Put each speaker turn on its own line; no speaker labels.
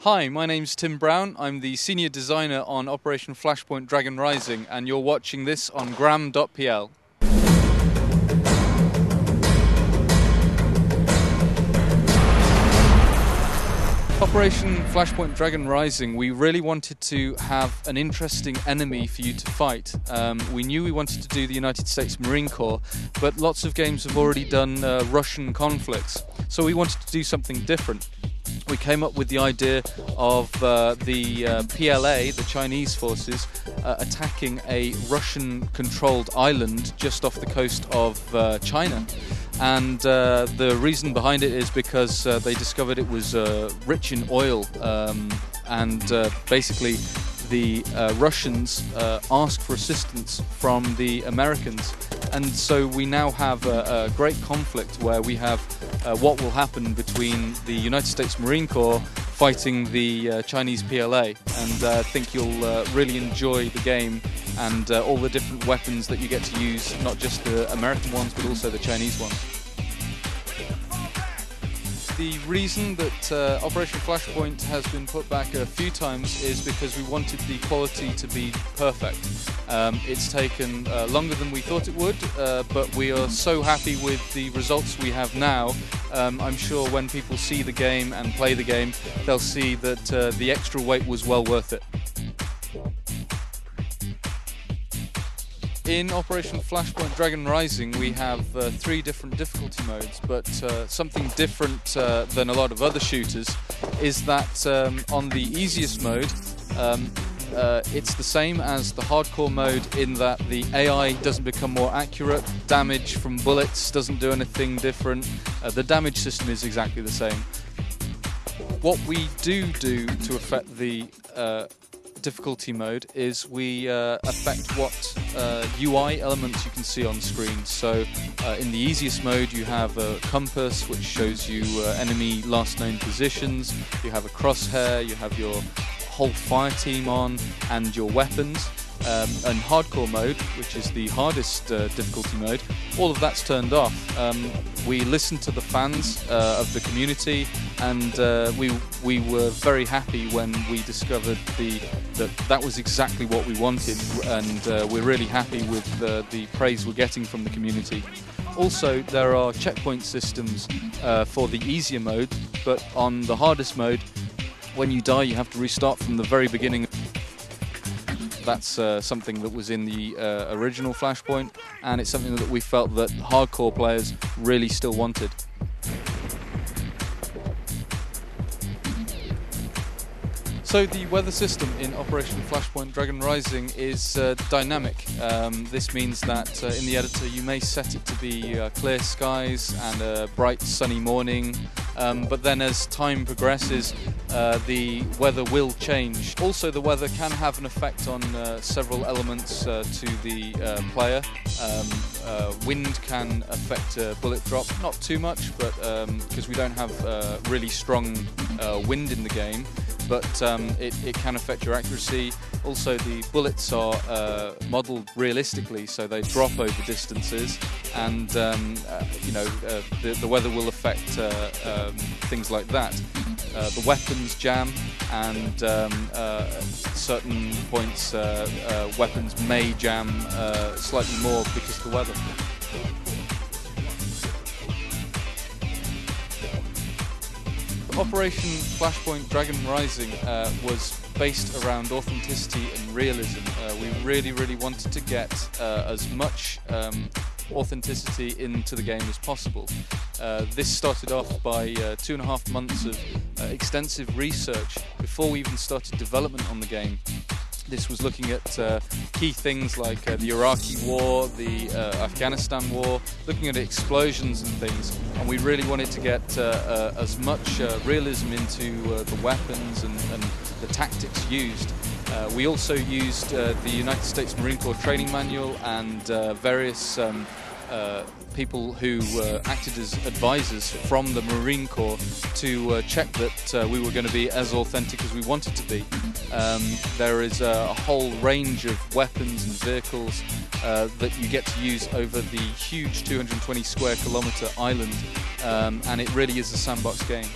Hi, my name's Tim Brown. I'm the Senior Designer on Operation Flashpoint Dragon Rising, and you're watching this on Gram.pl. Operation Flashpoint Dragon Rising, we really wanted to have an interesting enemy for you to fight. We knew we wanted to do the United States Marine Corps, but lots of games have already done Russian conflicts, so we wanted to do something different. We came up with the idea of the PLA, the Chinese forces, attacking a Russian-controlled island just off the coast of China. And the reason behind it is because they discovered it was rich in oil, and basically the Russians asked for assistance from the Americans. And so we now have a great conflict where we have what will happen between the United States Marine Corps fighting the Chinese PLA. And I think you'll really enjoy the game and all the different weapons that you get to use, not just the American ones but also the Chinese ones. The reason that Operation Flashpoint has been put back a few times is because we wanted the quality to be perfect. It's taken longer than we thought it would, but we are so happy with the results we have now. I'm sure when people see the game and play the game, they'll see that the extra weight was well worth it. In Operation Flashpoint Dragon Rising we have 3 different difficulty modes, but something different than a lot of other shooters is that on the easiest mode it's the same as the hardcore mode in that the AI doesn't become more accurate, damage from bullets doesn't do anything different, the damage system is exactly the same. What we do to affect the difficulty mode is we affect what UI elements you can see on screen. So in the easiest mode you have a compass which shows you enemy last known positions, you have a crosshair, you have your whole fire team on and your weapons. And hardcore mode, which is the hardest difficulty mode, all of that's turned off. We listened to the fans of the community, and we were very happy when we discovered that was exactly what we wanted, and we're really happy with the praise we're getting from the community. Also, there are checkpoint systems for the easier mode, but on the hardest mode, when you die you have to restart from the very beginning. That's something that was in the original Flashpoint, and it's something that we felt that hardcore players really still wanted. So the weather system in Operation Flashpoint Dragon Rising is dynamic. This means that in the editor you may set it to be clear skies and a bright sunny morning, but then as time progresses the weather will change. Also, the weather can have an effect on several elements to the player. Wind can affect bullet drop, not too much, but because we don't have really strong wind in the game, but it can affect your accuracy. Also, the bullets are modelled realistically, so they drop over distances, and the weather will affect things like that. The weapons jam, and certain points weapons may jam slightly more because of the weather. Operation Flashpoint Dragon Rising was based around authenticity and realism. We really wanted to get as much authenticity into the game as possible. This started off by 2.5 months of extensive research before we even started development on the game. This was looking at key things like the Iraqi war, the Afghanistan war, looking at explosions and things, and we really wanted to get as much realism into the weapons and the tactics used. We also used the United States Marine Corps training manual and various people who acted as advisors from the Marine Corps to check that we were going to be as authentic as we wanted to be. There is a whole range of weapons and vehicles that you get to use over the huge 220 square kilometre island, and it really is a sandbox game.